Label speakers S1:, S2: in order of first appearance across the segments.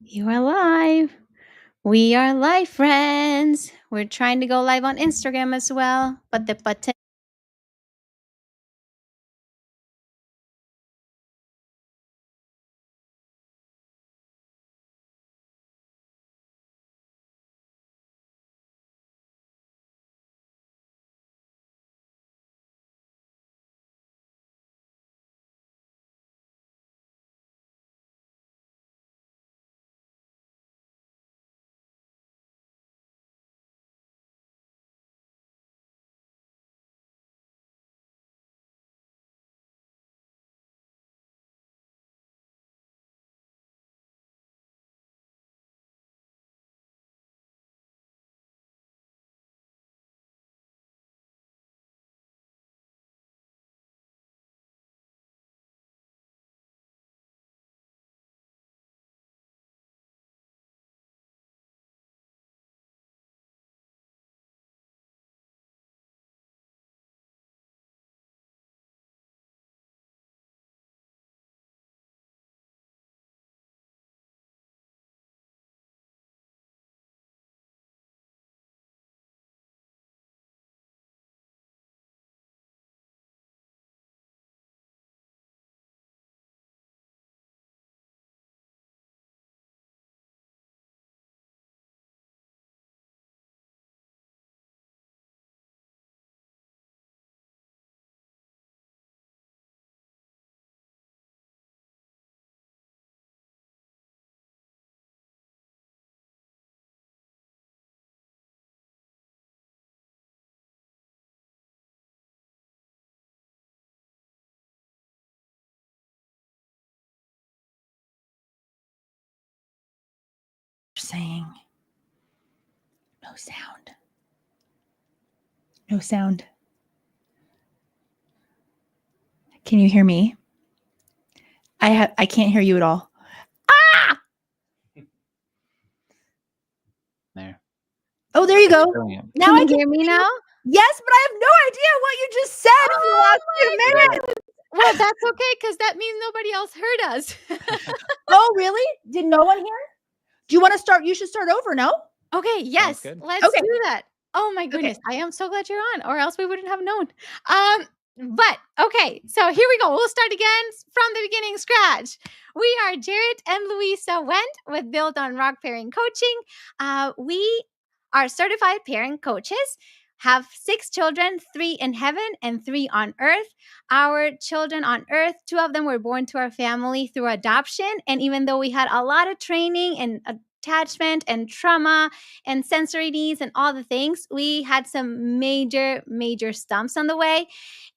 S1: You are live. We are live, friends. We're trying to go live on Instagram as well, but the button. Saying no sound. No sound. Can you hear me? I can't hear you at all. Ah!
S2: There.
S1: Oh, there you go.
S2: Brilliant.
S1: Now I can hear me now?
S3: Yes, but I have no idea what you just said if you lost 2 minutes.
S1: Well, that's okay because that means nobody else heard us.
S3: Oh, really? Did no one hear? Do you want to start? You should start over, no?
S1: Okay, yes,
S2: good.
S1: let's
S3: Okay.
S1: do that. Oh my goodness, I am so glad you're on, or else we wouldn't have known. But okay, so here we go. We'll start again from the beginning, scratch. We are Jared and Louisa Wendt with Build on Rock Parent Coaching. We are certified parent coaches. Have 6 children, 3 in heaven and 3 on earth. Our children on earth, 2 of them were born to our family through adoption. And even though we had a lot of training and attachment and trauma and sensory needs and all the things, we had some major stumps on the way.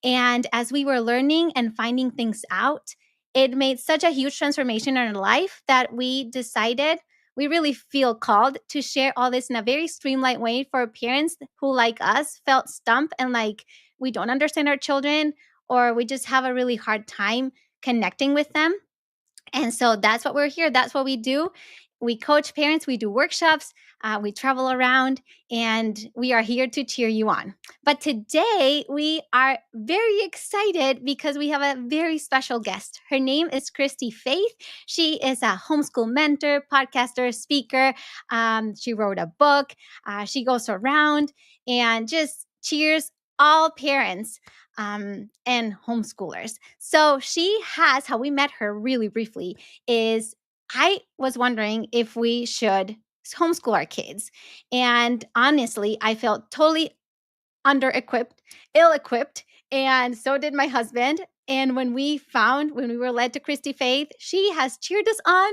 S1: And as we were learning and finding things out, it made such a huge transformation in our life that we decided we really feel called to share all this in a very streamlined way for parents who, like us, felt stumped and like we don't understand our children, or we just have a really hard time connecting with them. And so that's what we're here. That's what we do. We coach parents, we do workshops, we travel around, and we are here to cheer you on. But today we are very excited because we have a very special guest. Her name is Christy-Faith. She is a homeschool mentor, podcaster, speaker. She wrote a book. She goes around and just cheers all parents and homeschoolers. So she has, how we met her really briefly is I was wondering if we should homeschool our kids. And honestly, I felt totally under-equipped, ill-equipped, and so did my husband. And when we were led to Christy-Faith, she has cheered us on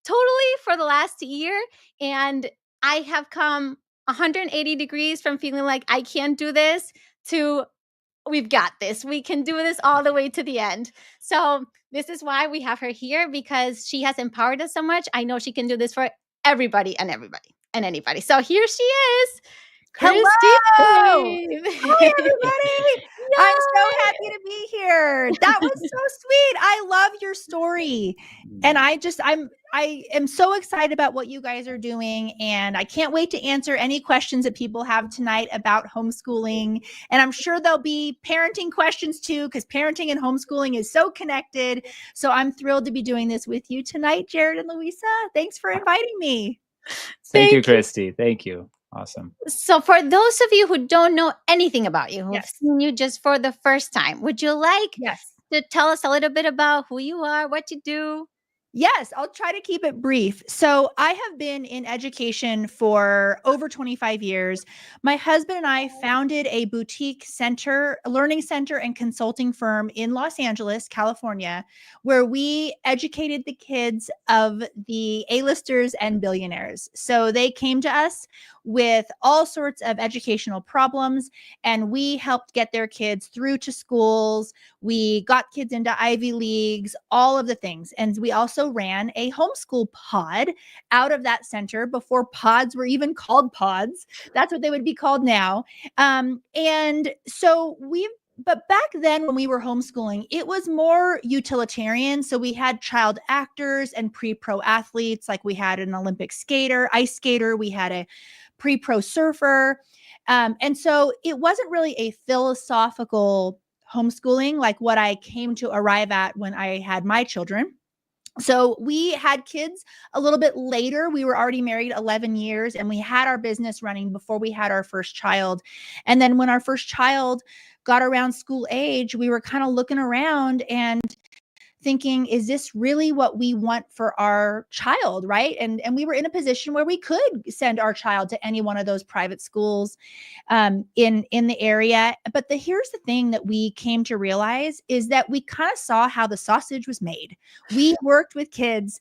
S1: totally for the last year. And I have come 180 degrees from feeling like I can't do this to we've got this. We can do this all the way to the end. So this is why we have her here, because she has empowered us so much. I know she can do this for everybody and anybody. So here she is.
S3: Hello.
S1: Christy-Faith.
S3: Hi, everybody. I'm so happy to be here. That was so sweet. I love your story. And I am so excited about what you guys are doing. And I can't wait to answer any questions that people have tonight about homeschooling. And I'm sure there'll be parenting questions too, because parenting and homeschooling is so connected. So I'm thrilled to be doing this with you tonight, Jared and Louisa. Thanks for inviting me.
S2: Thank you,
S1: Thank you.
S2: Christy. Thank you. Awesome.
S1: So, for those of you who don't know anything about you, who've
S3: Yes.
S1: seen you just for the first time, would you like
S3: Yes.
S1: to tell us a little bit about who you are, what you do?
S3: Yes, I'll try to keep it brief. So, I have been in education for over 25 years. My husband and I founded a boutique center, a learning center and consulting firm in Los Angeles, California, where we educated the kids of the A-listers and billionaires. So, they came to us with all sorts of educational problems, and we helped get their kids through to schools. We got kids into Ivy Leagues, all of the things. And we also ran a homeschool pod out of that center before pods were even called pods. That's what they would be called now. And so but back then when we were homeschooling, it was more utilitarian. So we had child actors and pre-pro athletes, like we had an Olympic skater, ice skater, we had a pre-pro surfer. And so it wasn't really a philosophical homeschooling like what I came to arrive at when I had my children. So we had kids a little bit later. We were already married 11 years and we had our business running before we had our first child. And then when our first child got around school age, we were kind of looking around and thinking, is this really what we want for our child, right? And we were in a position where we could send our child to any one of those private schools in the area. But here's the thing that we came to realize is that we kind of saw how the sausage was made. We worked with kids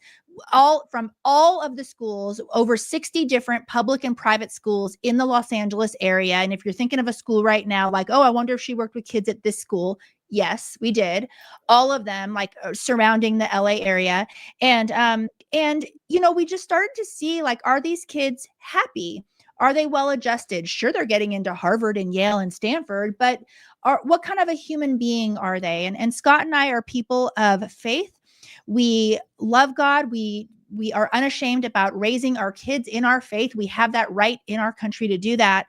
S3: from all of the schools, over 60 different public and private schools in the Los Angeles area. And if you're thinking of a school right now, like, oh, I wonder if she worked with kids at this school. Yes, we did. All of them, like surrounding the LA area. And we just started to see, like, are these kids happy? Are they well adjusted? Sure, they're getting into Harvard and Yale and Stanford, but what kind of a human being are they? And Scott and I are people of faith. We love God. We are unashamed about raising our kids in our faith. We have that right in our country to do that.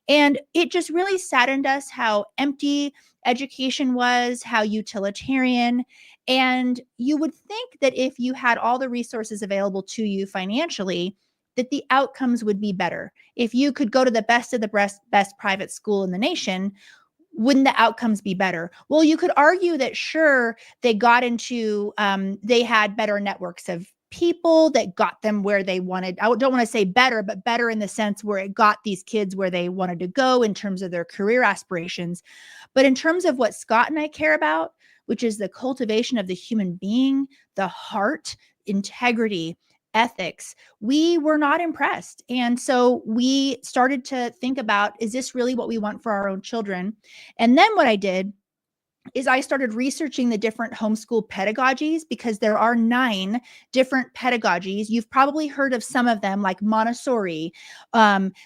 S3: And it just really saddened us how empty education was, how utilitarian. And you would think that if you had all the resources available to you financially, that the outcomes would be better. If you could go to the best of the best private school in the nation, wouldn't the outcomes be better? Well, you could argue that sure, they got into, they had better networks of people that got them where they wanted. I don't want to say better, but better in the sense where it got these kids where they wanted to go in terms of their career aspirations. But in terms of what Scott and I care about, which is the cultivation of the human being, the heart, integrity, ethics, we were not impressed. And so we started to think about, is this really what we want for our own children? And then what I did is I started researching the different homeschool pedagogies, because there are 9 different pedagogies. You've probably heard of some of them, like Montessori,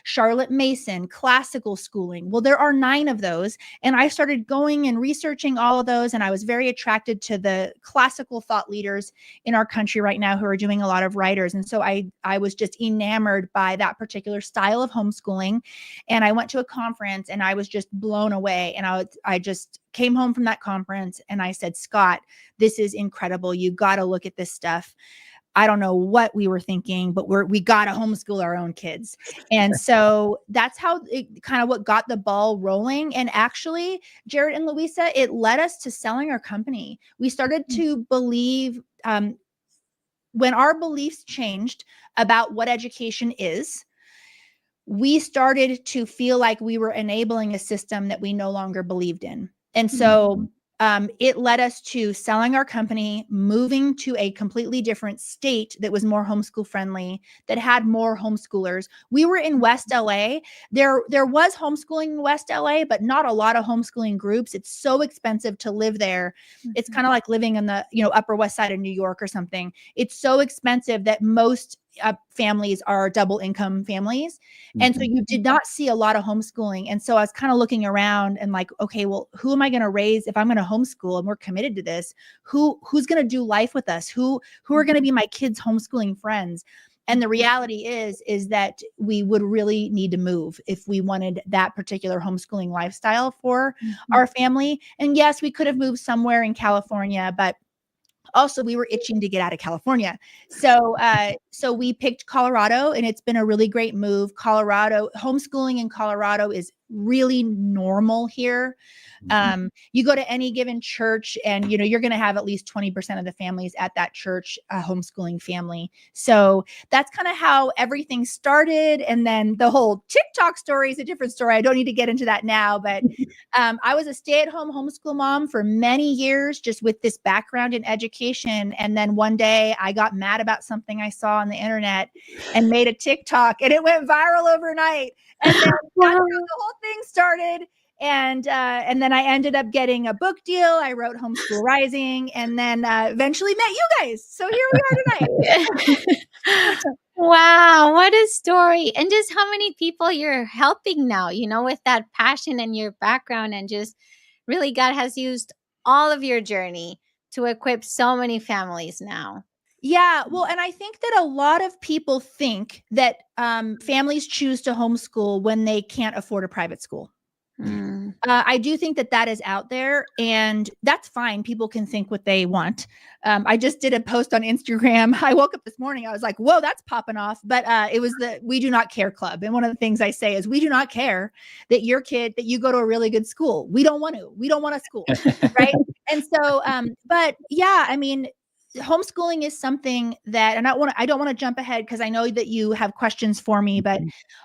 S3: Charlotte Mason, classical schooling. Well, there are 9 of those. And I started going and researching all of those. And I was very attracted to the classical thought leaders in our country right now who are doing a lot of writers. And so I was just enamored by that particular style of homeschooling. And I went to a conference and I was just blown away. And I just came home from that conference and I said, Scott, this is incredible. You got to look at this stuff. I don't know what we were thinking, but we got to homeschool our own kids. And so that's how it kind of what got the ball rolling. And actually, Jared and Louisa, it led us to selling our company. We started to believe, when our beliefs changed about what education is, we started to feel like we were enabling a system that we no longer believed in. And so it led us to selling our company, moving to a completely different state that was more homeschool friendly, that had more homeschoolers. We were in West LA. There was homeschooling in West LA, but not a lot of homeschooling groups. It's so expensive to live there. It's kind of like living in the, Upper West Side of New York or something. It's so expensive that most families are double income families. And so you did not see a lot of homeschooling. And so I was kind of looking around and like, okay, well, who am I going to raise if I'm going to homeschool and we're committed to this? Who's going to do life with us? Who are going to be my kids' homeschooling friends? And the reality is that we would really need to move if we wanted that particular homeschooling lifestyle for our family. And yes, we could have moved somewhere in California, but also we were itching to get out of California. So we picked Colorado, and it's been a really great move. Homeschooling in Colorado is really normal here. You go to any given church and, you're going to have at least 20% of the families at that church, a homeschooling family. So that's kind of how everything started. And then the whole TikTok story is a different story. I don't need to get into that now, but I was a stay-at-home homeschool mom for many years, just with this background in education. And then one day I got mad about something I saw on the internet and made a TikTok, and it went viral overnight. And then that's how the whole thing started. And then I ended up getting a book deal. I wrote Homeschool Rising, and then eventually met you guys. So here we are tonight.
S1: Wow, what a story. And just how many people you're helping now, with that passion and your background, and just really God has used all of your journey to equip so many families now.
S3: Yeah, well, and I think that a lot of people think that families choose to homeschool when they can't afford a private school. I do think that is out there, and that's fine. People can think what they want. I just did a post on Instagram. I woke up this morning. I was like, whoa, that's popping off. But it was the We Do Not Care Club. And one of the things I say is, we do not care that that you go to a really good school. We don't want a school. Right. And so, but yeah, I mean, homeschooling is something that, and I don't want to jump ahead because I know that you have questions for me, but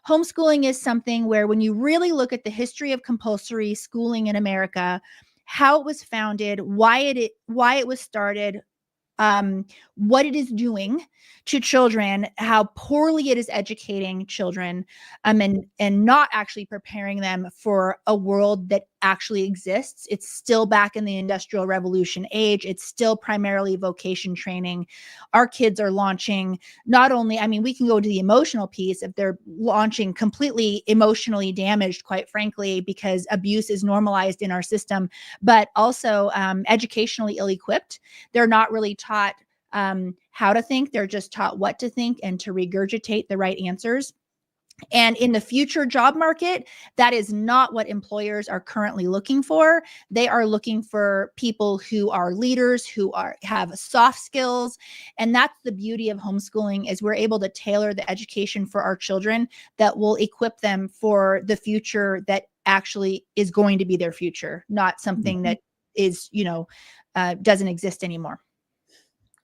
S3: homeschooling is something where, when you really look at the history of compulsory schooling in America, how it was founded, why it was started, what it is doing to children, how poorly it is educating children, and not actually preparing them for a world that actually exists. It's still back in the Industrial Revolution age. It's still primarily vocation training. Our kids are launching not only, we can go to the emotional piece if they're launching completely emotionally damaged, quite frankly, because abuse is normalized in our system, but also educationally ill-equipped. They're not really taught how to think. They're just taught what to think and to regurgitate the right answers. And in the future job market, that is not what employers are currently looking for. They are looking for people who are leaders, who have soft skills. And that's the beauty of homeschooling, is we're able to tailor the education for our children that will equip them for the future that actually is going to be their future, not something that is, doesn't exist anymore.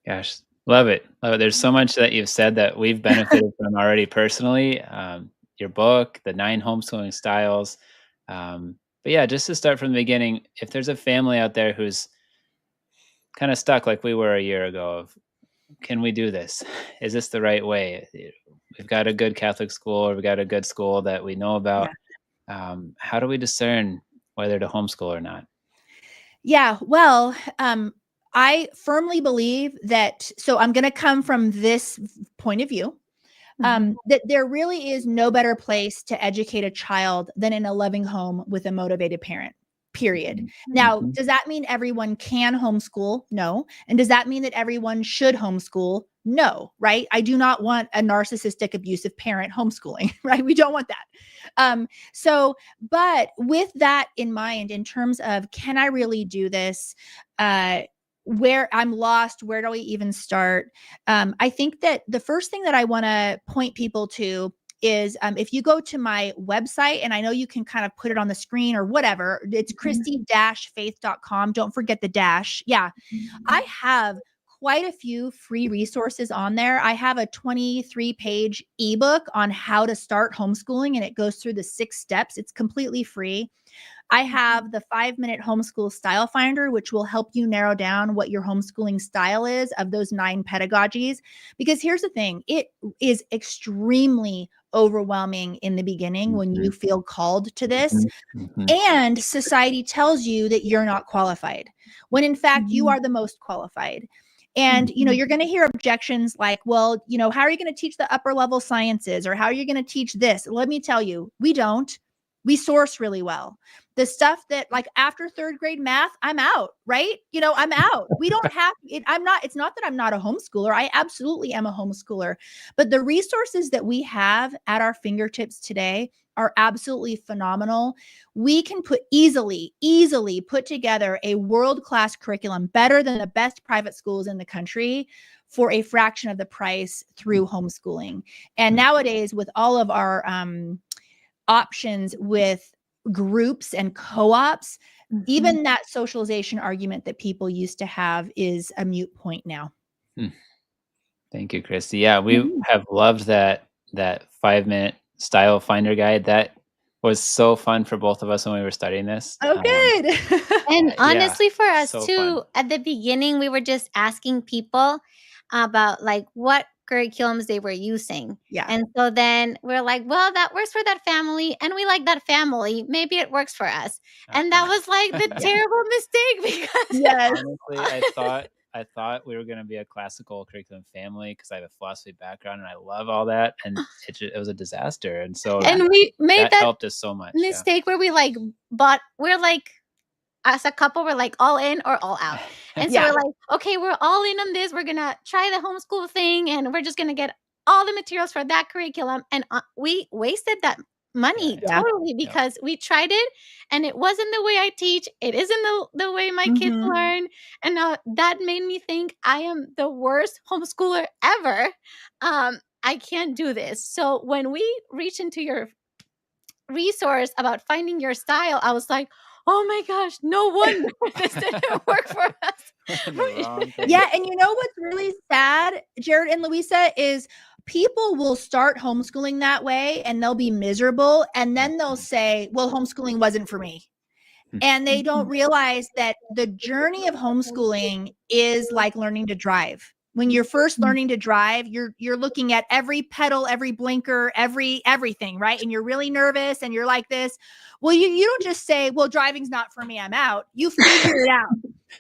S2: Gosh, love it. There's so much that you've said that we've benefited from already personally. Your book, the 9 homeschooling styles. But yeah, just to start from the beginning, if there's a family out there who's kind of stuck like we were a year ago, of, can we do this? Is this the right way? We've got a good Catholic school, or we've got a good school that we know about. How do we discern whether to homeschool or not?
S3: Yeah, well, I firmly believe that, so I'm going to come from this point of view, that there really is no better place to educate a child than in a loving home with a motivated parent, period. Now, does that mean everyone can homeschool? No. And does that mean that everyone should homeschool? No, right? I do not want a narcissistic, abusive parent homeschooling, right? We don't want that. But with that in mind, in terms of, can I really do this? Where I'm lost, where do I even start? I think that the first thing that I want to point people to is, if you go to my website, and I know you can kind of put it on the screen or whatever, it's Christy-Faith.com. Don't forget the dash. Yeah. I have quite a few free resources on there. I have a 23-page ebook on how to start homeschooling, and it goes through the 6 steps. It's completely free. I have the 5-minute homeschool style finder, which will help you narrow down what your homeschooling style is of those 9 pedagogies. Because here's the thing, it is extremely overwhelming in the beginning when you feel called to this. And society tells you that you're not qualified, when in fact you are the most qualified. And, you're going to hear objections like, well, how are you going to teach the upper level sciences, or how are you going to teach this? Let me tell you, we don't. We source really well. The stuff that, like, after third grade math, I'm out, right? I'm out. We don't have it. It's not that I'm not a homeschooler. I absolutely am a homeschooler, but the resources that we have at our fingertips today are absolutely phenomenal. We can easily put together a world-class curriculum, better than the best private schools in the country, for a fraction of the price through homeschooling. And nowadays, with all of our options with groups and co-ops, even that socialization argument that people used to have is a moot point now.
S2: Thank you, Christy. Yeah, we have loved that 5-minute style finder guide. That was so fun for both of us when we were studying this.
S3: Oh, good.
S1: And honestly, for us
S2: so
S1: too,
S2: fun.
S1: at the beginning, we were just asking people about like what curriculums they were using.
S3: Yeah.
S1: And so then we're like, well, that works for that family, and we like that family. Maybe it works for us. And that was like the terrible mistake, because
S2: Honestly, I thought we were going to be a classical curriculum family because I have a philosophy background and I love all that, and it was a disaster. And so
S1: and we made that
S2: helped us so much.
S1: mistake where we we're like, as a couple, we're like all in or all out. And so we're like, okay, we're all in on this. We're going to try the homeschool thing, and we're just going to get all the materials for that curriculum. And we wasted that money totally, because we tried it and it wasn't the way I teach. It isn't the way my kids learn. And that made me think I am the worst homeschooler ever. I can't do this. So when we reach into your resource about finding your style, I was like, oh my gosh, no wonder this didn't work for us.
S3: Yeah. And what's really sad, Jared and Louisa, is people will start homeschooling that way and they'll be miserable. And then they'll say, well, homeschooling wasn't for me. And they don't realize that the journey of homeschooling is like learning to drive. When you're first learning to drive, you're looking at every pedal, every blinker, everything, right? And you're really nervous and you're like this. Well, you don't just say, well, driving's not for me, I'm out. You figure it out.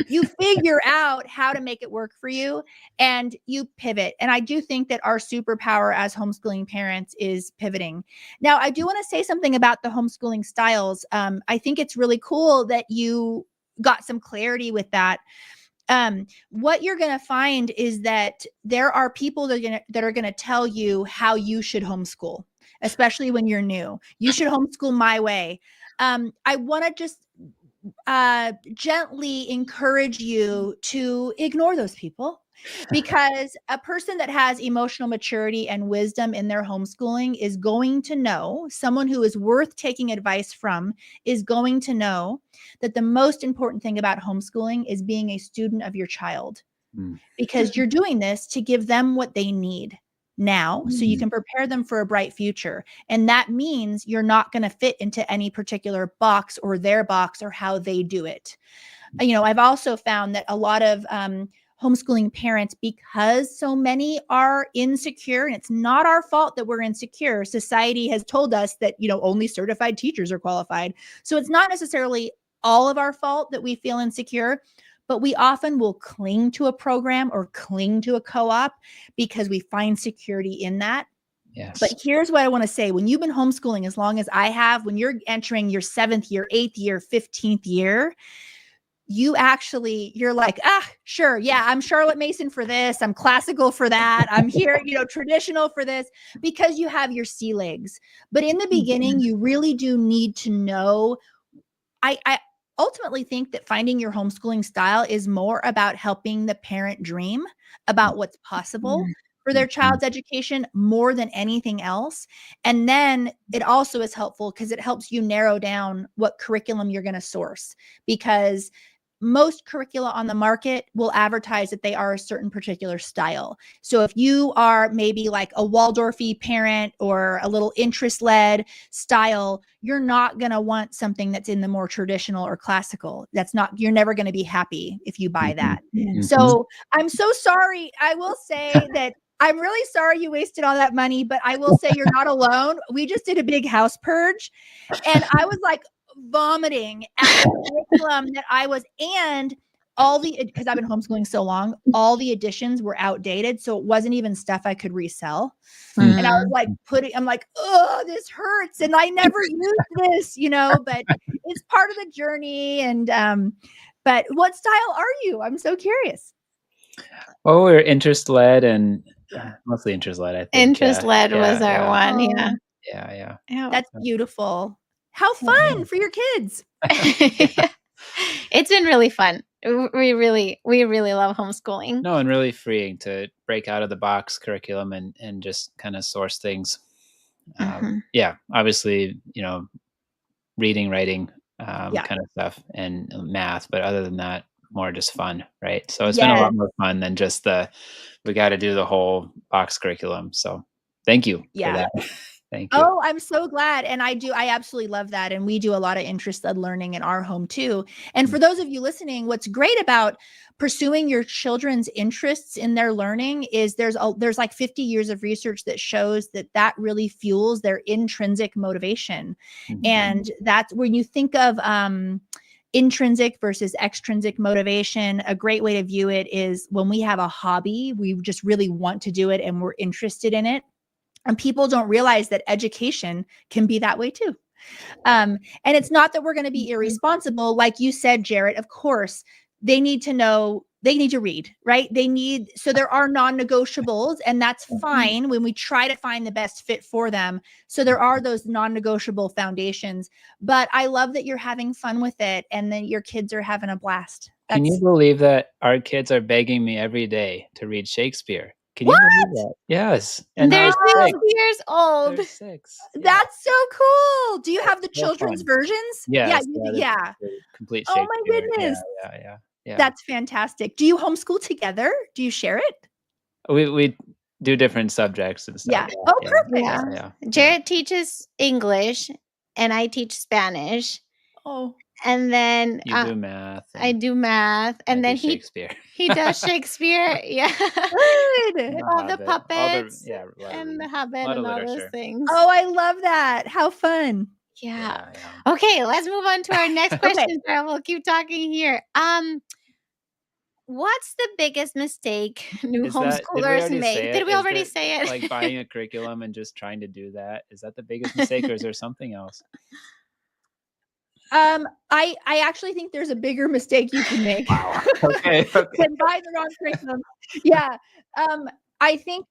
S3: You figure out how to make it work for you, and you pivot. And I do think that our superpower as homeschooling parents is pivoting. Now, I do want to say something about the homeschooling styles. I think it's really cool that you got some clarity with that. What you're going to find is that there are people that are going to tell you how you should homeschool, especially when you're new. You should homeschool my way. I want to just gently encourage you to ignore those people, because a person that has emotional maturity and wisdom in their homeschooling is going to know, someone who is worth taking advice from is going to know that the most important thing about homeschooling is being a student of your child, because you're doing this to give them what they need now so you can prepare them for a bright future. And that means you're not going to fit into any particular box or their box or how they do it. I've also found that a lot of homeschooling parents, because so many are insecure, and it's not our fault that we're insecure. Society has told us that, only certified teachers are qualified. So it's not necessarily all of our fault that we feel insecure, but we often will cling to a program or cling to a co-op because we find security in that.
S2: Yes.
S3: But here's what I want to say. When you've been homeschooling as long as I have, when you're entering your 7th year, 8th year, 15th year, you're like, sure. Yeah, I'm Charlotte Mason for this. I'm classical for that. I'm here, traditional for this, because you have your sea legs. But in the beginning, you really do need to know. I ultimately think that finding your homeschooling style is more about helping the parent dream about what's possible for their child's education more than anything else. And then it also is helpful because it helps you narrow down what curriculum you're going to source, because most curricula on the market will advertise that they are a certain particular style. So if you are maybe like a Waldorfy parent or a little interest-led style, you're not going to want something that's in the more traditional or classical. You're never going to be happy if you buy that. So I'm so sorry. I will say that I'm really sorry you wasted all that money, but I will say you're not alone. We just did a big house purge, and I was like vomiting at the curriculum that I was, and because I've been homeschooling so long, all the editions were outdated. So it wasn't even stuff I could resell. And I was like I'm like, oh, this hurts. And I never used this, but it's part of the journey. And, but what style are you? I'm so curious.
S2: Oh, we're interest-led and mostly interest-led, I think.
S1: Interest-led was our one. Yeah.
S2: Yeah.
S3: That's beautiful. How fun for your kids.
S1: It's been really fun. We really love homeschooling.
S2: No, and really freeing to break out of the box curriculum and just kind of source things. Yeah, obviously, reading, writing, kind of stuff, and math. But other than that, more just fun, right? So it's been a lot more fun than just we got to do the whole box curriculum. So thank you for that. Thank you.
S3: Oh, I'm so glad. And I absolutely love that. And we do a lot of interest-led learning in our home too. And for those of you listening, what's great about pursuing your children's interests in their learning is there's like 50 years of research that shows that really fuels their intrinsic motivation. And that's when you think of intrinsic versus extrinsic motivation, a great way to view it is when we have a hobby, we just really want to do it and we're interested in it. And people don't realize that education can be that way too. And it's not that we're going to be irresponsible. Like you said, Jarrett, of course, they need to know, they need to read, right? So there are non-negotiables, and that's fine when we try to find the best fit for them. So there are those non-negotiable foundations, but I love that you're having fun with it and that your kids are having a blast.
S2: Can you believe that our kids are begging me every day to read Shakespeare? Can you believe that? Yes.
S1: And they're 6 years old.
S2: They're 6.
S3: That's so cool. Do you have the children's versions?
S2: Yes,
S3: Yeah.
S2: Complete Shakespeare.
S3: Oh my goodness.
S2: Yeah.
S3: That's fantastic. Do you homeschool together? Do you share it?
S2: We do different subjects and stuff.
S3: Yeah. Oh, perfect.
S1: Yeah. Jarrett teaches English and I teach Spanish.
S3: Oh.
S2: You
S1: And then
S2: do math.
S1: I do math. And then
S2: Shakespeare.
S1: He does Shakespeare. Yeah.
S3: Good.
S1: All the puppets
S2: and
S1: the Hobbit and all those things.
S3: Oh, I love that. How fun.
S1: Yeah. Okay, let's move on to our next question. We'll keep talking here. What's the biggest mistake new homeschoolers make? Did we already say it?
S2: Like buying a curriculum and just trying to do that? Is that the biggest mistake, or is there something else?
S3: I actually think there's a bigger mistake you can make.
S2: Okay.
S3: Than buy the wrong curriculum. Yeah. I think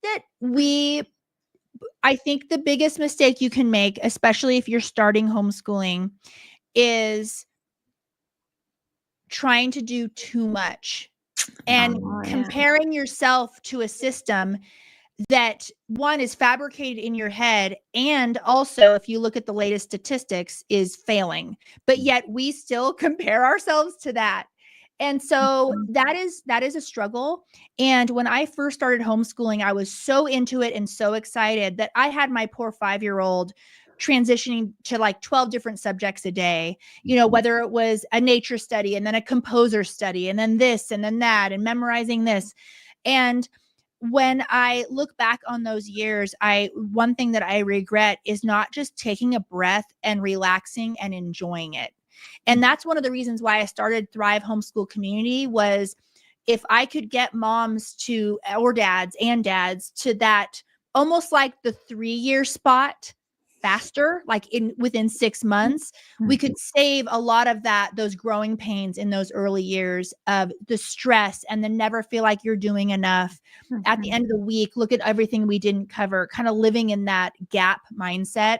S3: the biggest mistake you can make, especially if you're starting homeschooling, is trying to do too much and comparing yourself to a system that, one, is fabricated in your head, and also, if you look at the latest statistics, is failing. But yet we still compare ourselves to that. And so that is a struggle. And when I first started homeschooling, I was so into it and so excited that I had my poor 5-year-old transitioning to like 12 different subjects a day, whether it was a nature study and then a composer study and then this and then that and memorizing this. And when I look back on those years, one thing that I regret is not just taking a breath and relaxing and enjoying it. And that's one of the reasons why I started Thrive Homeschool Community, was if I could get moms or dads to that, almost like the 3-year spot faster, like within 6 months, we could save a lot of those growing pains in those early years of the stress and then never feel like you're doing enough. At the end of the week, look at everything we didn't cover, kind of living in that gap mindset.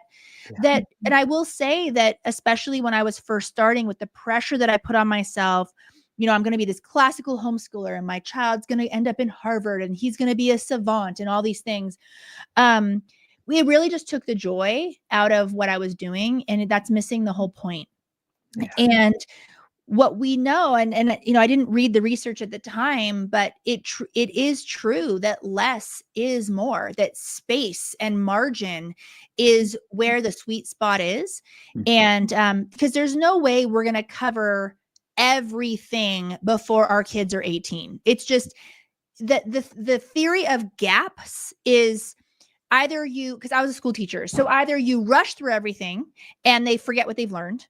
S3: And I will say that, especially when I was first starting, with the pressure that I put on myself, I'm going to be this classical homeschooler and my child's going to end up in Harvard and he's going to be a savant and all these things. We really just took the joy out of what I was doing, and that's missing the whole point. Yeah. And what we know, and I didn't read the research at the time, but it is true that less is more, that space and margin is where the sweet spot is. And because there's no way we're going to cover everything before our kids are 18. It's just that the theory of gaps is either because I was a school teacher, so either you rush through everything and they forget what they've learned,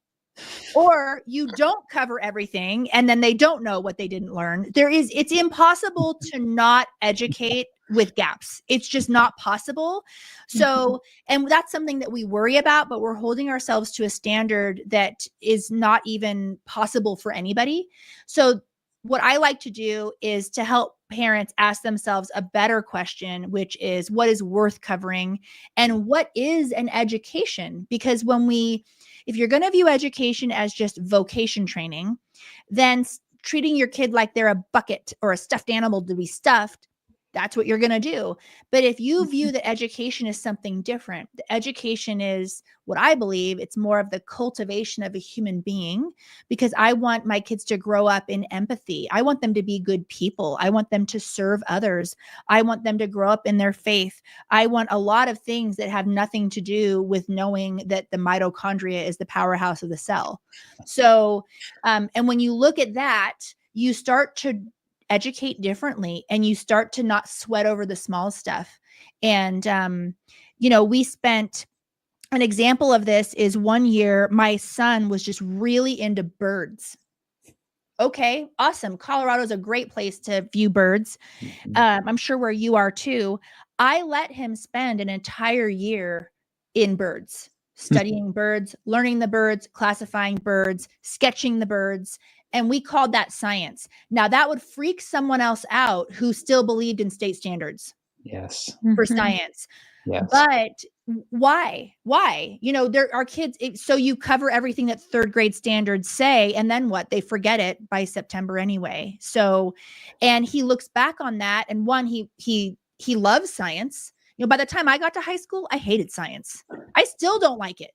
S3: Or you don't cover everything and then they don't know what they didn't learn. It's impossible to not educate with gaps. It's just not possible. So, and that's something that we worry about, but we're holding ourselves to a standard that is not even possible for anybody. So what I like to do is to help parents ask themselves a better question, which is what is worth covering and what is an education? Because if you're going to view education as just vocation training, then treating your kid like they're a bucket or a stuffed animal to be stuffed, that's what you're going to do. But if you view that education is something different, the education is what I believe it's more of the cultivation of a human being, because I want my kids to grow up in empathy. I want them to be good people. I want them to serve others. I want them to grow up in their faith. I want a lot of things that have nothing to do with knowing that the mitochondria is the powerhouse of the cell. So, and when you look at that, you start to educate differently and you start to not sweat over the small stuff. And, we spent an example of this is one year, my son was just really into birds. Okay, awesome. Colorado is a great place to view birds. I'm sure where you are too. I let him spend an entire year in birds, studying birds, learning the birds, classifying birds, sketching the birds. And we called that science. Now that would freak someone else out who still believed in state standards.
S2: Yes.
S3: For science.
S2: Yes.
S3: But why? There are kids. So you cover everything that third grade standards say, and then what? They forget it by September anyway. So, and he looks back on that, and he loves science. By the time I got to high school, I hated science. I still don't like it.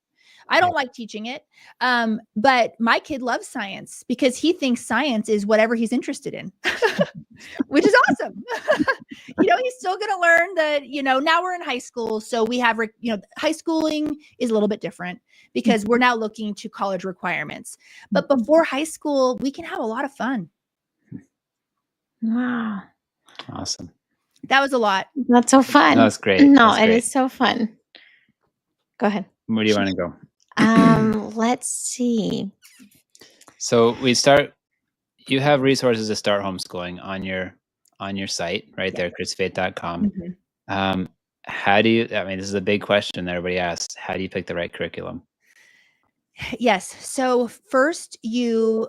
S3: I don't like teaching it. But my kid loves science because he thinks science is whatever he's interested in, which is awesome. He's still going to learn that, now we're in high school. So we have, high schooling is a little bit different because we're now looking to college requirements. But before high school, we can have a lot of fun.
S1: Wow.
S2: Awesome.
S3: That was a lot.
S1: That's so fun.
S2: No, that's great.
S1: No,
S2: That's
S1: it
S2: great.
S1: is so fun. Go ahead.
S2: Where do you want to go?
S1: Let's see.
S2: So you have resources to start homeschooling on your site right there, Christy-Faith.com. How do you, this is a big question that everybody asks. How do you pick the right curriculum?
S3: Yes. So first when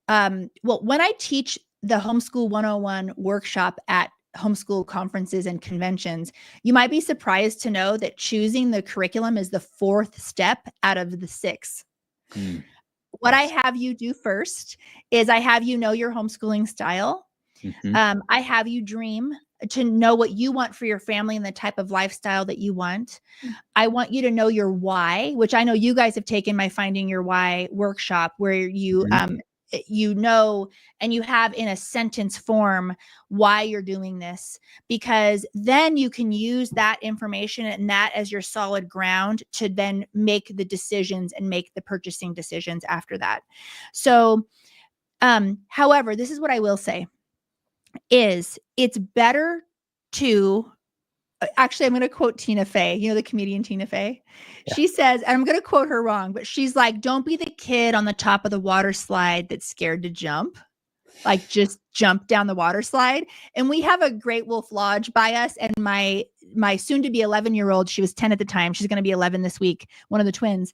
S3: I teach the Homeschool 101 workshop at homeschool conferences and conventions, you might be surprised to know that choosing the curriculum is the fourth step out of the 6. What I have you do first is I have you know your homeschooling style. I have you dream to know what you want for your family and the type of lifestyle that you want. I want you to know your why, which I know you guys have taken my Finding Your Why workshop where you and you have in a sentence form why you're doing this, because then you can use that information and that as your solid ground to then make the decisions and make the purchasing decisions after that. So, however, this is what I will say is it's better to actually, I'm going to quote Tina Fey, the comedian Tina Fey. Yeah. She says, and I'm going to quote her wrong, but she's like, don't be the kid on the top of the water slide that's scared to jump. Like just jump down the water slide. And we have a Great Wolf Lodge by us. And my soon to be 11-year-old, she was 10 at the time. She's going to be 11 this week. One of the twins.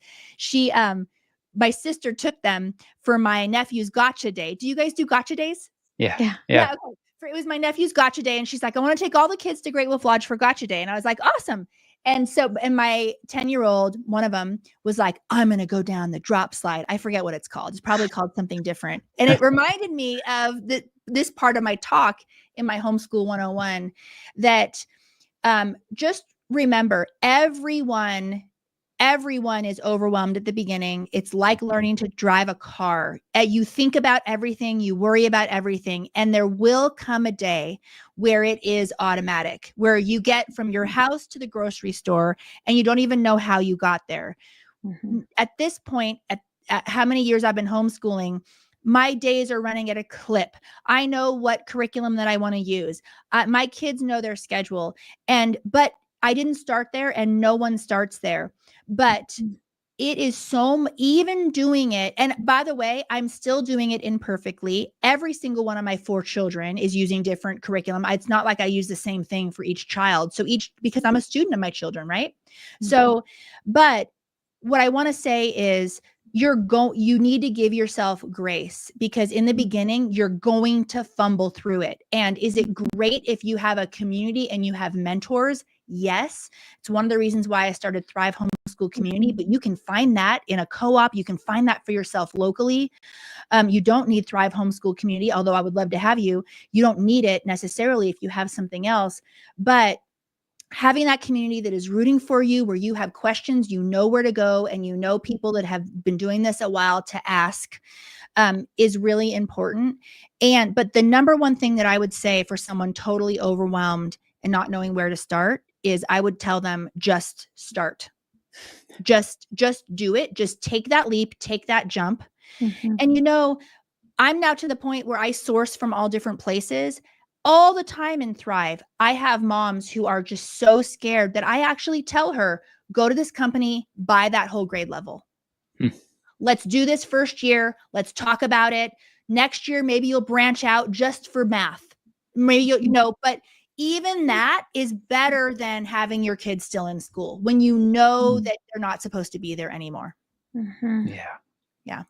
S3: My sister took them for my nephew's gotcha day. Do you guys do gotcha days?
S2: Yeah.
S3: Okay. It was my nephew's gotcha day. And she's like, I want to take all the kids to Great Wolf Lodge for gotcha day. And I was like, awesome. And my 10-year-old, one of them was like, I'm going to go down the drop slide. I forget what it's called. It's probably called something different. And it reminded me of this part of my talk in my Homeschool 101 that just remember everyone is overwhelmed at the beginning. It's like learning to drive a car. You think about everything, you worry about everything, and there will come a day where it is automatic, where you get from your house to the grocery store and you don't even know how you got there. At this point, at how many years I've been homeschooling, my days are running at a clip. I know what curriculum that I want to use. My kids know their schedule, but I didn't start there and no one starts there. But it is even doing it. And by the way, I'm still doing it imperfectly. Every single one of my 4 children is using different curriculum. It's not like I use the same thing for each child. So because I'm a student of my children, right? So, but what I want to say is you need to give yourself grace, because in the beginning, you're going to fumble through it. And is it great if you have a community and you have mentors? Yes. It's one of the reasons why I started Thrive Homeschool Community, but you can find that in a co-op. You can find that for yourself locally. You don't need Thrive Homeschool Community, although I would love to have you. You don't need it necessarily if you have something else, but having that community that is rooting for you, where you have questions, you know where to go, and you know people that have been doing this a while to ask, is really important. But the number one thing that I would say for someone totally overwhelmed and not knowing where to start is I would tell them, just start. Just do it. Just take that leap, take that jump. And I'm now to the point where I source from all different places. All the time in Thrive, I have moms who are just so scared that I actually tell her, go to this company, buy that whole grade level. Let's do this first year. Let's talk about it. Next year, maybe you'll branch out just for math. Maybe but even that is better than having your kids still in school when you know that they're not supposed to be there anymore.
S2: Yeah.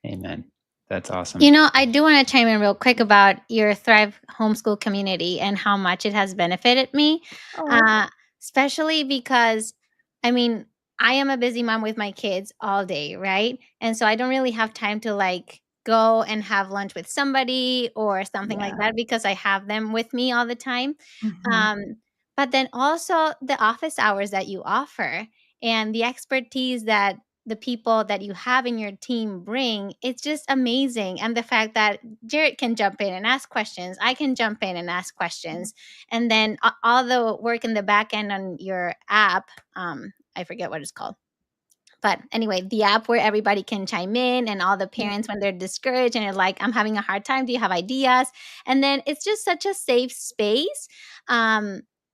S2: Amen. That's awesome.
S1: I do want to chime in real quick about your Thrive Homeschool Community and how much it has benefited me, especially because, I am a busy mom with my kids all day, right? And so I don't really have time to go and have lunch with somebody or something like that, because I have them with me all the time. But then also the office hours that you offer and the expertise that the people that you have in your team bring, it's just amazing. And the fact that Jared can jump in and ask questions, I can jump in and ask questions. And then all the work in the back end on your app, I forget what it's called. But anyway, the app where everybody can chime in, and all the parents when they're discouraged and they're like, I'm having a hard time, do you have ideas? And then it's just such a safe space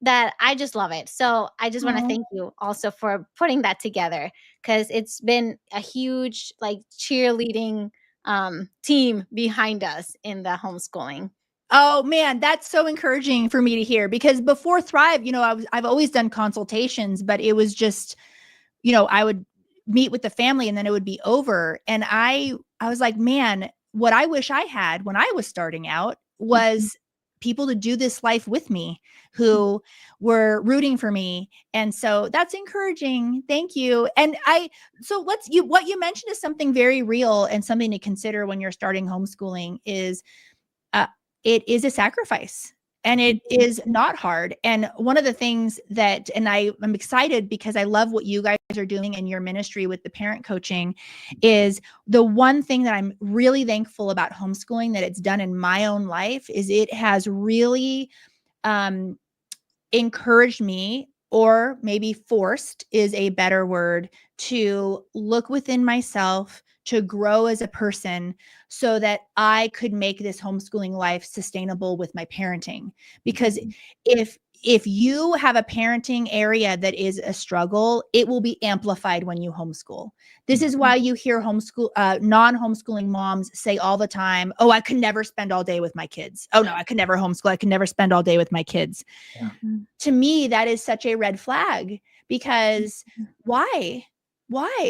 S1: that I just love it. So I just want to thank you also for putting that together, because it's been a huge cheerleading team behind us in the homeschooling.
S3: Oh man, that's so encouraging for me to hear, because before Thrive, I've always done consultations, but it was just, I would meet with the family and then it would be over. And I was like, man, what I wish I had when I was starting out was people to do this life with me who were rooting for me. And so that's encouraging. Thank you. And what you mentioned is something very real and something to consider when you're starting homeschooling is it is a sacrifice. And it is not hard. And one of the things that, and I'm excited because I love what you guys are doing in your ministry with the parent coaching, is the one thing that I'm really thankful about homeschooling that it's done in my own life is it has really encouraged me, or maybe forced is a better word, to look within myself, to grow as a person, so that I could make this homeschooling life sustainable with my parenting. Because if you have a parenting area that is a struggle, it will be amplified when you homeschool. This is why you hear non-homeschooling moms say all the time, oh, I could never spend all day with my kids. Oh no, I could never homeschool. I could never spend all day with my kids. To me, that is such a red flag, because why?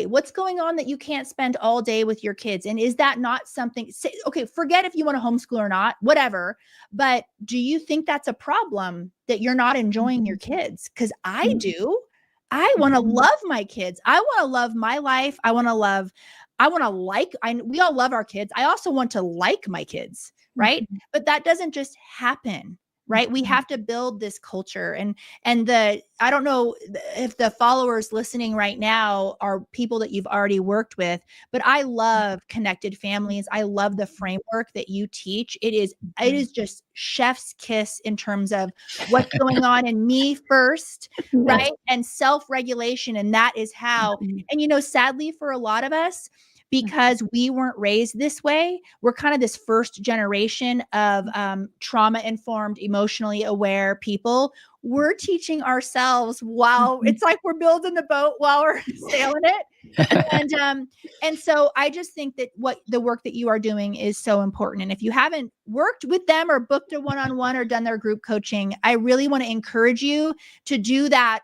S3: What's going on that you can't spend all day with your kids? And is that not something, okay, forget if you want to homeschool or not, whatever, but do you think that's a problem that you're not enjoying your kids? Because I do. I want to love my kids. I want to love my life. We all love our kids. I also want to like my kids, right? But that doesn't just happen. Right. We have to build this culture, and I don't know if the followers listening right now are people that you've already worked with, but I love connected families. I love the framework that you teach. It is just chef's kiss in terms of what's going on in me first, right? And self-regulation. And that is how, and sadly for a lot of us, because we weren't raised this way, we're kind of this first generation of trauma-informed, emotionally aware people. we're teaching ourselves while it's like we're building the boat while we're sailing it. And so I just think that what the work that you are doing is so important. And if you haven't worked with them or booked a one-on-one or done their group coaching, I really want to encourage you to do that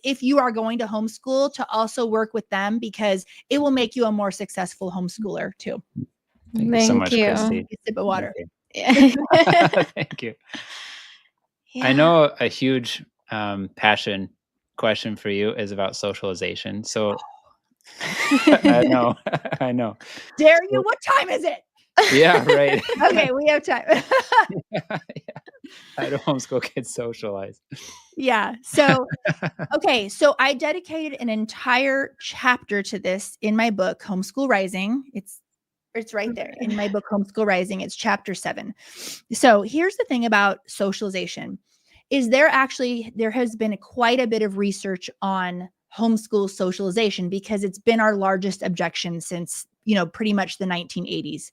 S3: if you are going to homeschool, to also work with them, because it will make you a more successful homeschooler too.
S2: Thank you so much, Christy.
S3: A sip of water.
S2: Thank you.
S1: Yeah.
S2: I know a huge passion question for you is about socialization. So I know.
S3: Dare you? What time is it?
S2: Yeah, right.
S3: Okay, we have time.
S2: Yeah. How do homeschool kids socialize?
S3: Yeah. So, okay. So I dedicated an entire chapter to this in my book, Homeschool Rising. It's right there in my book, Homeschool Rising. It's chapter 7. So here's the thing about socialization is there has been quite a bit of research on homeschool socialization, because it's been our largest objection since, pretty much the 1980s.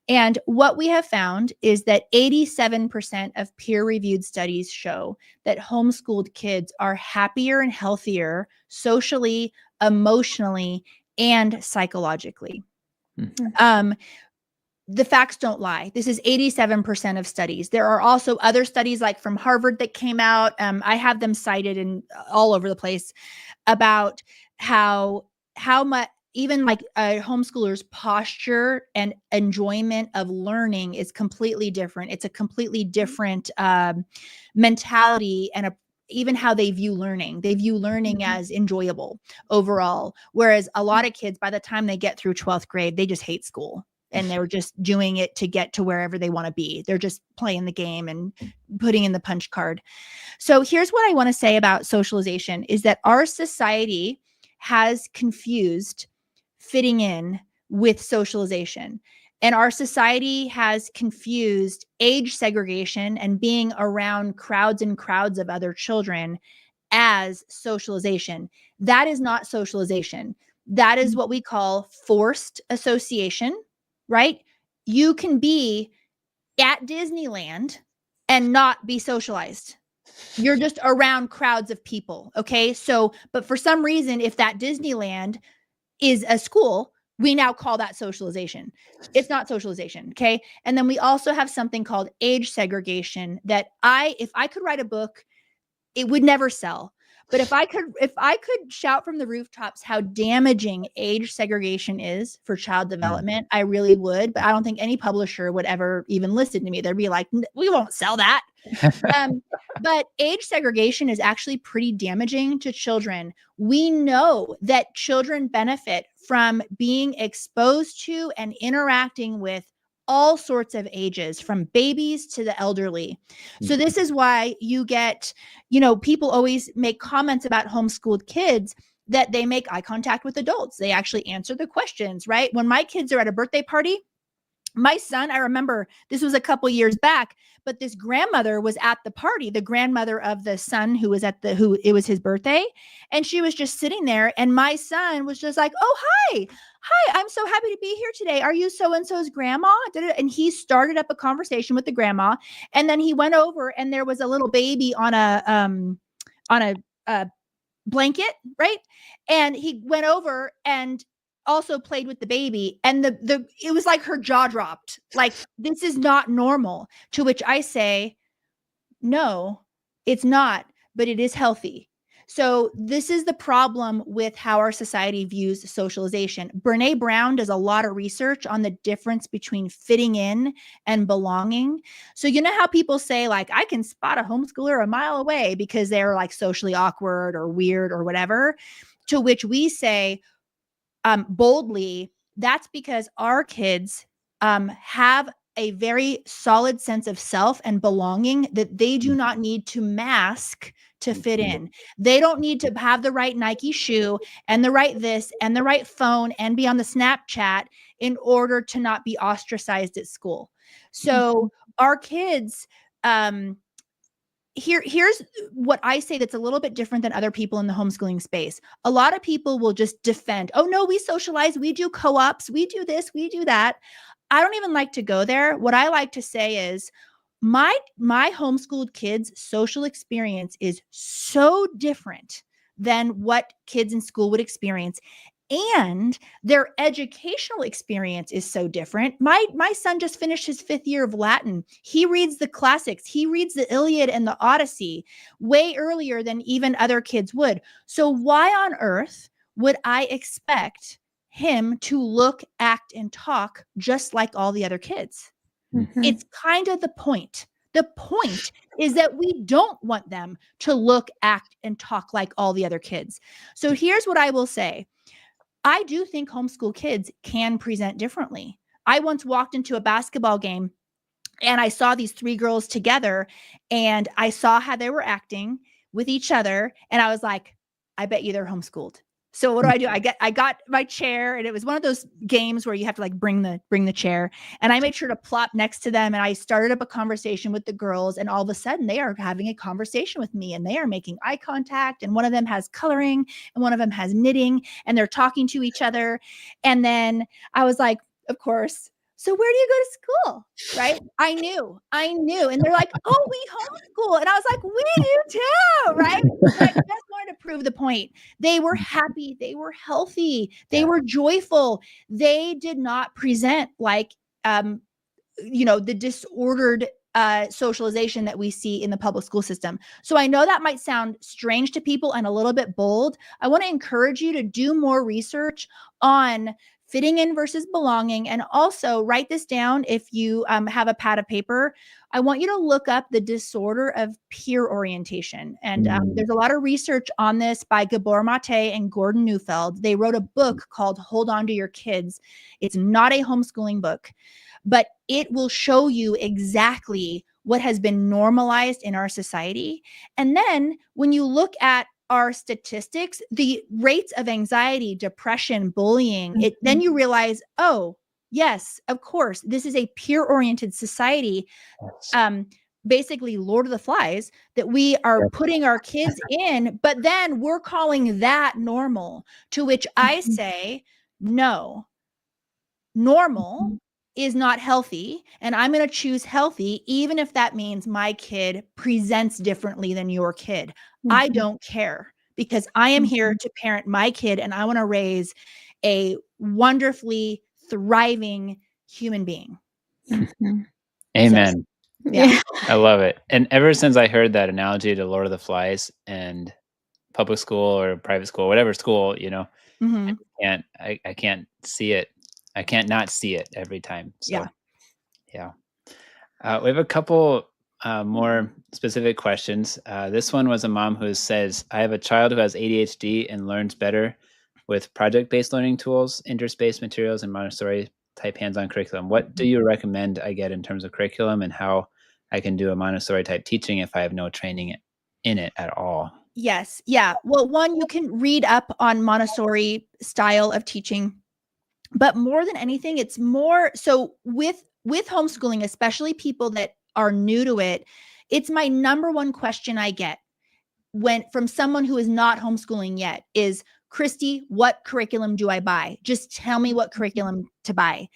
S3: And what we have found is that 87% of peer-reviewed studies show that homeschooled kids are happier and healthier socially, emotionally, and psychologically. The facts don't lie. This is 87% of studies. There are also other studies like from Harvard that came out. I have them cited in all over the place about how much even like a homeschooler's posture and enjoyment of learning is completely different. It's a completely different mentality, and even how they view learning. They view learning as enjoyable overall. Whereas a lot of kids, by the time they get through 12th grade, they just hate school. And they're just doing it to get to wherever they want to be. They're just playing the game and putting in the punch card. So here's what I want to say about socialization is that our society has confused fitting in with socialization. And our society has confused age segregation and being around crowds and crowds of other children as socialization. That is not socialization. That is what we call forced association, right? You can be at Disneyland and not be socialized. You're just around crowds of people. Okay. So, but for some reason, if that Disneyland is a school, we now call that socialization. It's not socialization. Okay. And then we also have something called age segregation that if I could write a book, it would never sell. But if I could shout from the rooftops how damaging age segregation is for child development, I really would. But I don't think any publisher would ever even listen to me. They'd be like, we won't sell that. But age segregation is actually pretty damaging to children. We know that children benefit from being exposed to and interacting with all sorts of ages, from babies to the elderly. So this is why you get, people always make comments about homeschooled kids that they make eye contact with adults. They actually answer the questions, right? When my kids are at a birthday party, my son, I remember this was a couple years back, but this grandmother was at the party, the grandmother of the son who it was his birthday. And she was just sitting there. And my son was just like, oh, hi, I'm so happy to be here today. Are you so-and-so's grandma? And he started up a conversation with the grandma. And then he went over and there was a little baby on a blanket, right? And he went over and also played with the baby, and it was like her jaw dropped. Like, this is not normal. To which I say, no, it's not, but it is healthy. So this is the problem with how our society views socialization. Brene Brown does a lot of research on the difference between fitting in and belonging. So you know how people say, like, I can spot a homeschooler a mile away because they're like socially awkward or weird or whatever, to which we say, boldly, that's because our kids have a very solid sense of self and belonging that they do not need to mask to fit in. They don't need to have the right Nike shoe and the right this and the right phone and be on the Snapchat in order to not be ostracized at school. So our kids, here's what I say that's a little bit different than other people in the homeschooling space. A lot of people will just defend, oh no, we socialize, we do co-ops, we do this, we do that. I don't even like to go there. What I like to say is, my homeschooled kids' social experience is so different than what kids in school would experience. And their educational experience is so different. My son just finished his 5th year of Latin. He reads the classics. He reads the Iliad and the Odyssey way earlier than even other kids would. So why on earth would I expect him to look, act, and talk just like all the other kids? It's kind of the point. The point is that we don't want them to look, act, and talk like all the other kids. So here's what I will say. I do think homeschool kids can present differently. I once walked into a basketball game and I saw these 3 girls together and I saw how they were acting with each other. And I was like, I bet you they're homeschooled. So what do? I got my chair, and it was one of those games where you have to like bring the chair, and I made sure to plop next to them, and I started up a conversation with the girls, and all of a sudden they are having a conversation with me, and they are making eye contact, and one of them has coloring and one of them has knitting, and they're talking to each other. And then I was like, of course, so where do you go to school? Right? I knew. And they're like, oh, we homeschool. And I was like, we do too. Right? But I just wanted to prove the point. They were happy. They were healthy. They were joyful. They did not present like, the disordered socialization that we see in the public school system. So I know that might sound strange to people and a little bit bold. I want to encourage you to do more research on fitting in versus belonging. And also write this down if you have a pad of paper. I want you to look up the disorder of peer orientation. And there's a lot of research on this by Gabor Mate and Gordon Neufeld. They wrote a book called Hold On to Your Kids. It's not a homeschooling book, but it will show you exactly what has been normalized in our society. And then when you look at our statistics, the rates of anxiety, depression, bullying, then you realize, oh, yes, of course, this is a peer-oriented society. Basically Lord of the Flies that we are putting our kids in, but then we're calling that normal, to which I say, no, normal is not healthy, and I'm going to choose healthy, even if that means my kid presents differently than your kid. I don't care, because I am here to parent my kid, and I want to raise a wonderfully thriving human being.
S2: Amen.
S3: So, yeah.
S2: I love it. And ever since I heard that analogy to Lord of the Flies and public school or private school, whatever school, I can't see it. I can't not see it every time. So, yeah. We have a couple more specific questions. This one was a mom who says, I have a child who has ADHD and learns better with project-based learning tools, interspace materials, and Montessori type hands-on curriculum. What do you recommend I get in terms of curriculum, and how I can do a Montessori type teaching if I have no training in it at all?
S3: Yes. Yeah. Well, one, you can read up on Montessori style of teaching, but more than anything, it's more so with homeschooling, especially people that are new to it. It's my number one question I get from someone who is not homeschooling yet is, Christy, what curriculum do I buy? Just tell me what curriculum to buy.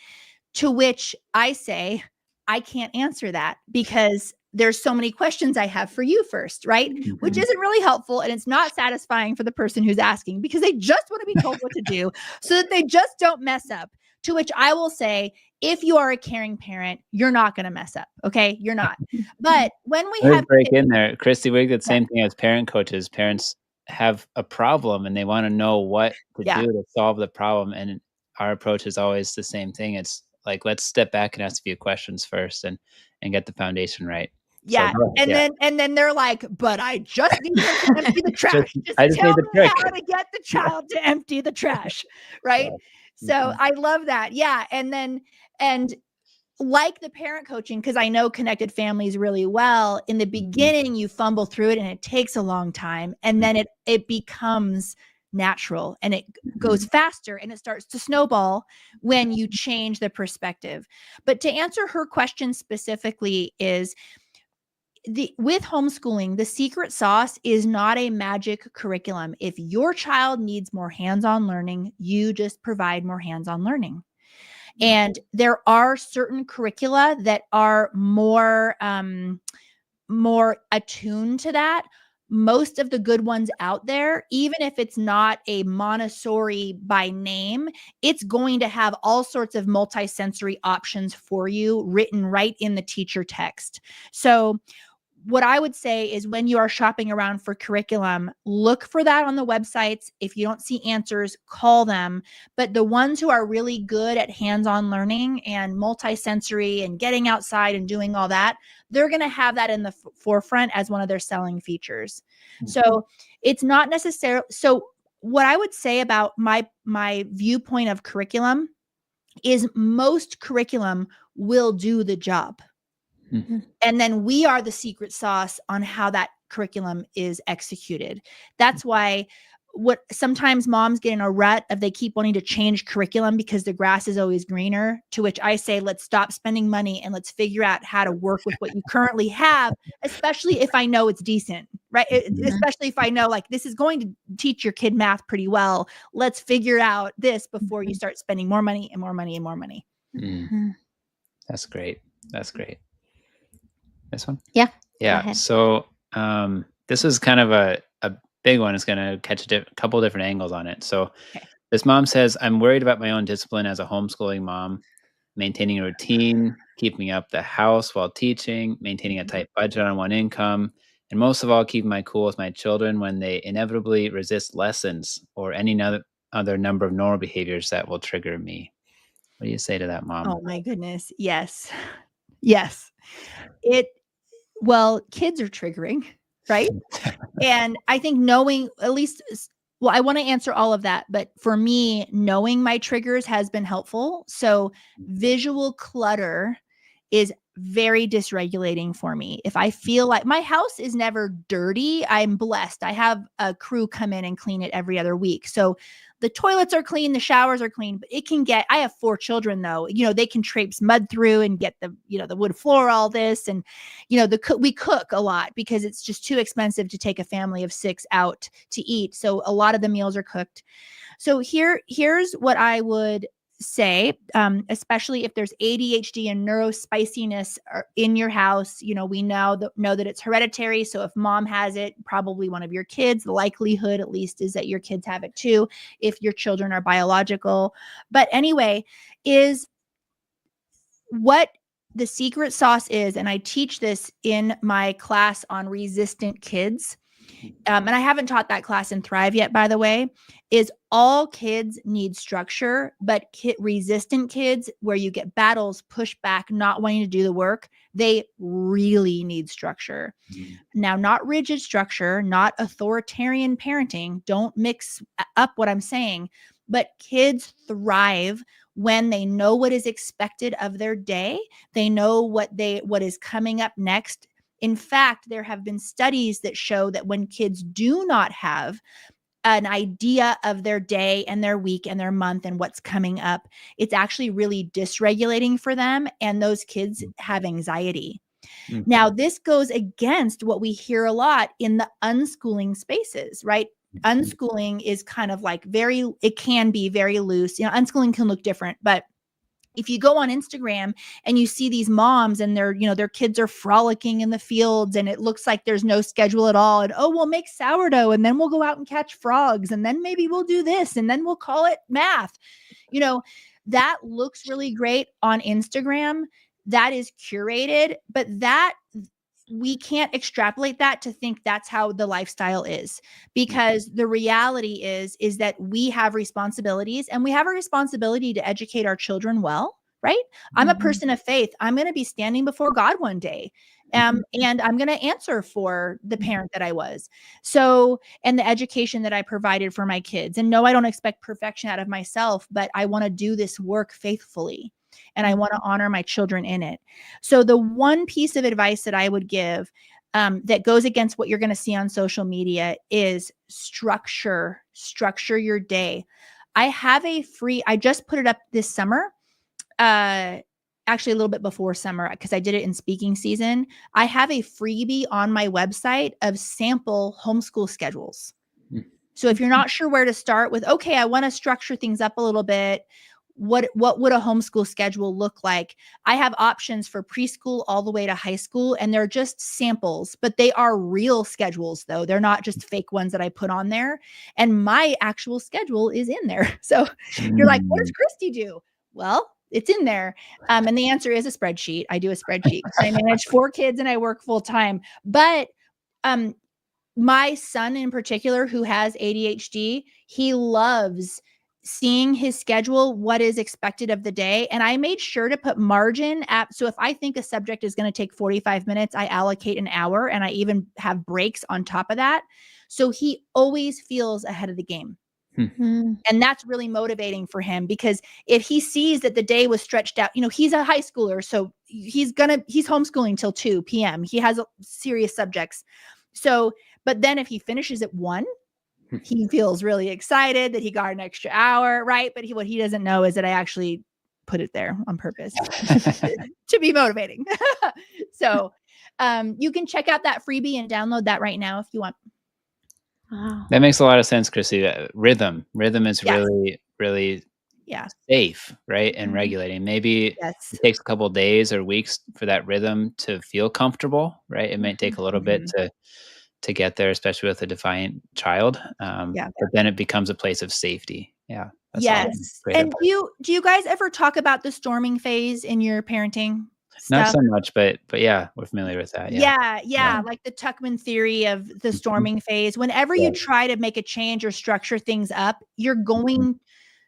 S3: To which I say, I can't answer that, because there's so many questions I have for you first, right? Which isn't really helpful, and it's not satisfying for the person who's asking, because they just want to be told what to do so that they just don't mess up. To which I will say, if you are a caring parent, you're not going to mess up. Okay. You're not. But when we have
S2: break in there, Christy, we did the same thing as parent coaches. Parents have a problem and they want to know what to do to solve the problem. And our approach is always the same thing. It's like, let's step back and ask a few questions first and get the foundation right.
S3: Yeah.
S2: So,
S3: and then they're like, but I just need them to empty the trash.
S2: I just
S3: tell
S2: need the
S3: me
S2: trick.
S3: how to get the child to empty the trash. Right. So I love that. Yeah. And like the parent coaching, because I know connected families really well, in the beginning, you fumble through it and it takes a long time. And then it becomes natural and it goes faster and it starts to snowball when you change the perspective. But to answer her question specifically is, with homeschooling, the secret sauce is not a magic curriculum. If your child needs more hands-on learning, you just provide more hands-on learning. And there are certain curricula that are more attuned to that. Most of the good ones out there, even if it's not a Montessori by name, it's going to have all sorts of multisensory options for you written right in the teacher text. So what I would say is when you are shopping around for curriculum, look for that on the websites. If you don't see answers, call them. But the ones who are really good at hands-on learning and multisensory and getting outside and doing all that, they're going to have that in the forefront as one of their selling features. So it's not necessarily, so what I would say about my viewpoint of curriculum is most curriculum will do the job. And then we are the secret sauce on how that curriculum is executed. That's why what sometimes moms get in a rut of they keep wanting to change curriculum because the grass is always greener, to which I say, let's stop spending money and let's figure out how to work with what you currently have, especially if I know it's decent, right? Especially if I know like this is going to teach your kid math pretty well. Let's figure out this before you start spending more money and more money and more money.
S2: That's great. That's great. This one?
S1: Yeah.
S2: Yeah. So this is kind of a big one. It's going to catch a couple different angles on it. So this mom says, I'm worried about my own discipline as a homeschooling mom, maintaining a routine, keeping up the house while teaching, maintaining a tight budget on one income, and most of all, keeping my cool with my children when they inevitably resist lessons or any other number of normal behaviors that will trigger me. What do you say to that, Mom?
S3: Oh my goodness. Yes. Yes. Well, kids are triggering, right? And I think knowing at least, well, I want to answer all of that, but for me, knowing my triggers has been helpful. So visual clutter is very dysregulating for me. If I feel like my house is never dirty, I'm blessed. I have a crew come in and clean it every other week. So the toilets are clean, the showers are clean, but I have 4 children though, they can traipse mud through and get the wood floor, all this. And, we cook a lot because it's just too expensive to take a family of 6 out to eat. So a lot of the meals are cooked. So here's what I would say, especially if there's ADHD and neurospiciness in your house, we know that it's hereditary. So if mom has it, probably one of your kids, the likelihood at least is that your kids have it too, if your children are biological. But anyway, is what the secret sauce is, and I teach this in my class on resistant kids, and I haven't taught that class in Thrive yet, by the way, is all kids need structure, but resistant kids, where you get battles, pushback, not wanting to do the work, they really need structure. Now, not rigid structure, not authoritarian parenting. Don't mix up what I'm saying, but kids thrive when they know what is expected of their day. They know what is coming up next. In fact, there have been studies that show that when kids do not have an idea of their day and their week and their month and what's coming up, it's actually really dysregulating for them, and those kids have anxiety. Now, this goes against what we hear a lot in the unschooling spaces, right? Unschooling is kind of like it can be very loose. Unschooling can look different, but if you go on Instagram and you see these moms and their kids are frolicking in the fields and it looks like there's no schedule at all, and we'll make sourdough and then we'll go out and catch frogs and then maybe we'll do this and then we'll call it math. That looks really great on Instagram. That is curated, but we can't extrapolate that to think that's how the lifestyle is, because the reality is that we have responsibilities, and we have a responsibility to educate our children well, right? I'm a person of faith. I'm going to be standing before God one day. And I'm going to answer for the parent that I was. So, and the education that I provided for my kids. And no, I don't expect perfection out of myself, but I want to do this work faithfully. And I want to honor my children in it. So the one piece of advice that I would give that goes against what you're going to see on social media is structure your day. I just put it up this summer, actually a little bit before summer, because I did it in speaking season. I have a freebie on my website of sample homeschool schedules. So if you're not sure where to start with, okay, I want to structure things up a little bit, what would a homeschool schedule look like? I have options for preschool all the way to high school, and they're just samples, but they are real schedules though. They're not just fake ones that I put on there. And my actual schedule is in there. So you're like, what does Christy do? Well, it's in there. And the answer is a spreadsheet. I do a spreadsheet. I manage 4 kids and I work full time. But my son in particular, who has ADHD, he loves seeing his schedule, what is expected of the day. And I made sure to put margin at, so if I think a subject is going to take 45 minutes, I allocate an hour, and I even have breaks on top of that. So he always feels ahead of the game. And that's really motivating for him, because if he sees that the day was stretched out, he's a high schooler, so he's homeschooling till 2 p.m. He has serious subjects. So, but then if he finishes at 1, he feels really excited that he got an extra hour, right? But what he doesn't know is that I actually put it there on purpose to be motivating. So you can check out that freebie and download that right now if you want.
S1: Wow.
S2: That makes a lot of sense, Chrissy. Rhythm is
S3: Yes.
S2: really, really safe, right? And regulating. Maybe it takes a couple of days or weeks for that rhythm to feel comfortable, right? It might take a little bit to get there, especially with a defiant child. But then it becomes a place of safety. Yeah. That's awesome. Great
S3: And
S2: advice.
S3: do you guys ever talk about the storming phase in your parenting
S2: Not
S3: stuff?
S2: so much, but yeah, we're familiar with that. Yeah.
S3: Like the Tuckman theory of the storming phase. Whenever you try to make a change or structure things up, you're going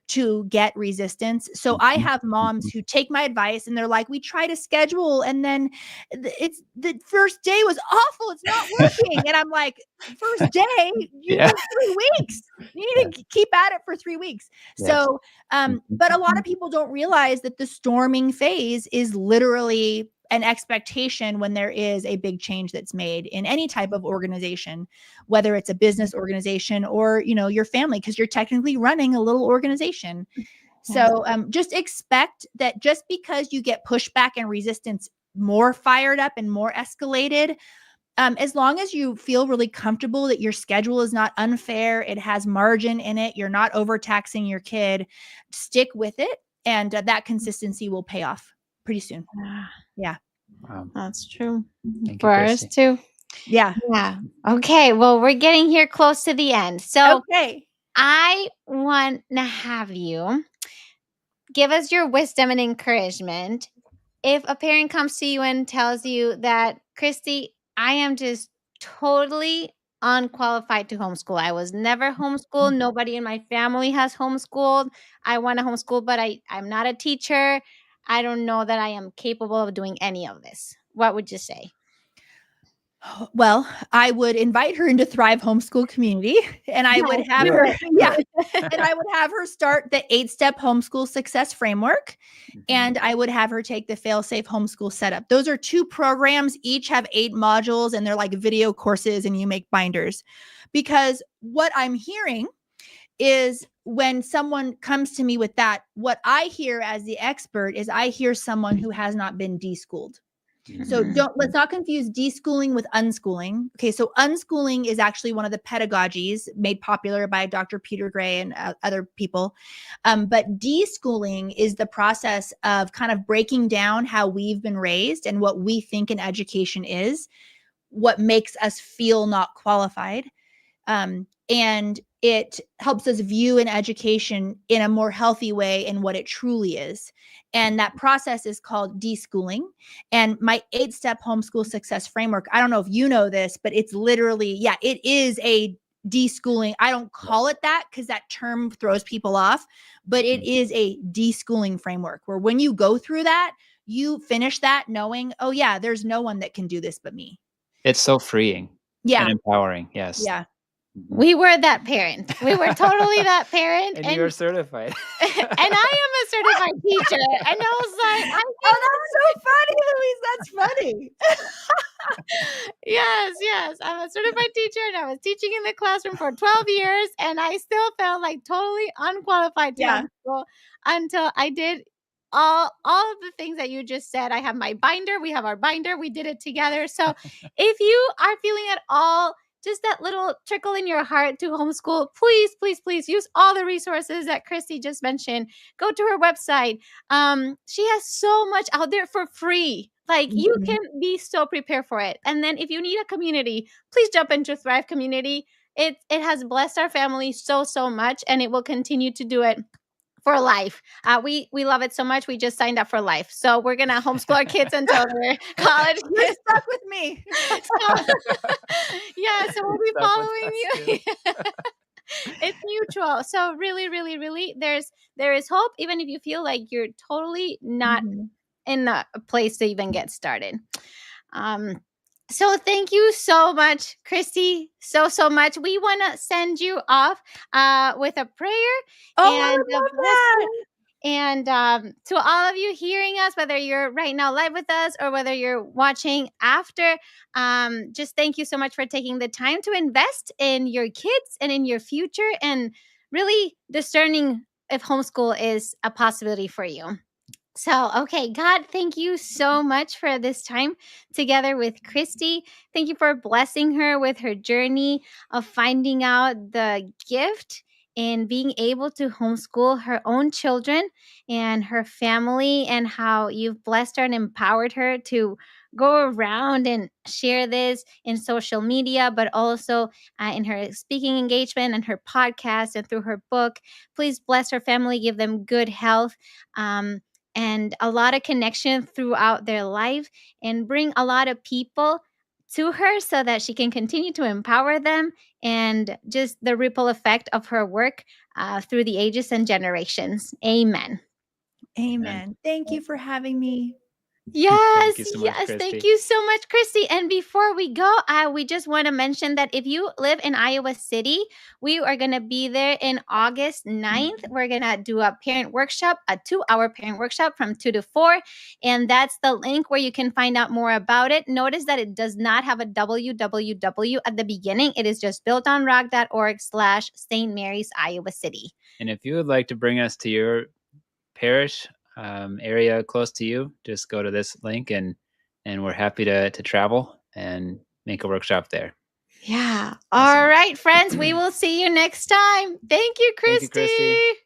S3: to get resistance. So I have moms who take my advice and they're like, we try to schedule, and then it's the first day was awful. It's not working. And I'm like, first day, you need 3 weeks. You need to keep at it for 3 weeks. So, but a lot of people don't realize that the storming phase is literally an expectation when there is a big change that's made in any type of organization, whether it's a business organization or, your family, because you're technically running a little organization. So just expect that just because you get pushback and resistance more fired up and more escalated, as long as you feel really comfortable that your schedule is not unfair, it has margin in it, you're not overtaxing your kid, stick with it. And that consistency will pay off pretty soon. Yeah.
S2: Wow.
S1: That's true.
S2: Thank you,
S1: For us
S2: Christy.
S1: too.
S3: Yeah.
S1: Okay. Well, we're getting here close to the end. So
S3: okay.
S1: I want to have you give us your wisdom and encouragement. If a parent comes to you and tells you that, Christy, I am just totally unqualified to homeschool. I was never homeschooled. Nobody in my family has homeschooled. I want to homeschool, but I'm not a teacher. I don't know that I am capable of doing any of this. What would you say?
S3: Well, I would invite her into Thrive Homeschool Community, and I would have her, and I would have her start the 8-step homeschool success framework, and I would have her take the fail-safe homeschool setup. Those are 2 programs, each have 8 modules, and they're like video courses, and you make binders. Because what I'm hearing is when someone comes to me with that, what I hear as the expert is I hear someone who has not been deschooled. So let's not confuse deschooling with unschooling. Okay, so unschooling is actually one of the pedagogies made popular by Dr. Peter Gray and other people. But deschooling is the process of kind of breaking down how we've been raised and what we think an education is, what makes us feel not qualified. And it helps us view an education in a more healthy way in what it truly is. And that process is called deschooling. And my 8-step homeschool success framework, I don't know if you know this, but it's literally, it is a deschooling. I don't call it that because that term throws people off, but it is a deschooling framework where when you go through that, you finish that knowing, oh yeah, there's no one that can do this but me.
S2: It's so freeing and empowering. Yes.
S3: Yeah.
S1: We were that parent. We were totally that parent.
S2: And you are certified.
S1: And I am a certified teacher. And I was like,
S3: oh, that's so funny, Louise. That's funny.
S1: Yes. I'm a certified teacher, and I was teaching in the classroom for 12 years, and I still felt like totally unqualified to homeschool until I did all of the things that you just said. I have my binder. We have our binder. We did it together. So if you are feeling at all just that little trickle in your heart to homeschool, please, please, please use all the resources that Christy just mentioned. Go to her website. She has so much out there for free. Like, you can be so prepared for it. And then if you need a community, please jump into Thrive Community. It has blessed our family so much, and it will continue to do it for life. We love it so much. We just signed up for life. So we're going to homeschool our kids until they're college.
S3: You're stuck with me.
S1: So, yeah, so we'll be following you. It's mutual. So really, really, really, there is hope, even if you feel like you're totally not in a place to even get started. So thank you so much, Christy, so much. We want to send you off with a prayer and a blessing. And to all of you hearing us, whether you're right now live with us or whether you're watching after, just thank you so much for taking the time to invest in your kids and in your future and really discerning if homeschool is a possibility for you. So, okay, God, thank you so much for this time together with Christy. Thank you for blessing her with her journey of finding out the gift in being able to homeschool her own children and her family, and how you've blessed her and empowered her to go around and share this in social media, but also in her speaking engagement and her podcast and through her book. Please bless her family, give them good health. And a lot of connection throughout their life, and bring a lot of people to her so that she can continue to empower them, and just the ripple effect of her work through the ages and generations. Amen.
S3: Amen. Thank you for having me.
S1: Yes,
S2: Thank you so much,
S1: yes.
S2: Christy.
S1: Thank you so much, Christy. And before we go, we just want to mention that if you live in Iowa City, we are going to be there in August 9th. We're going to do a parent workshop, a 2-hour parent workshop from 2 to 4. And that's the link where you can find out more about it. Notice that it does not have a www at the beginning. It is just builtonrock.org/St. Mary's, Iowa City.
S2: And if you would like to bring us to your parish area close to you, just go to this link, and we're happy to travel and make a workshop there.
S1: Yeah. Awesome. All right, friends, we will see you next time. Thank you, Christy.
S2: Thank you, Christy.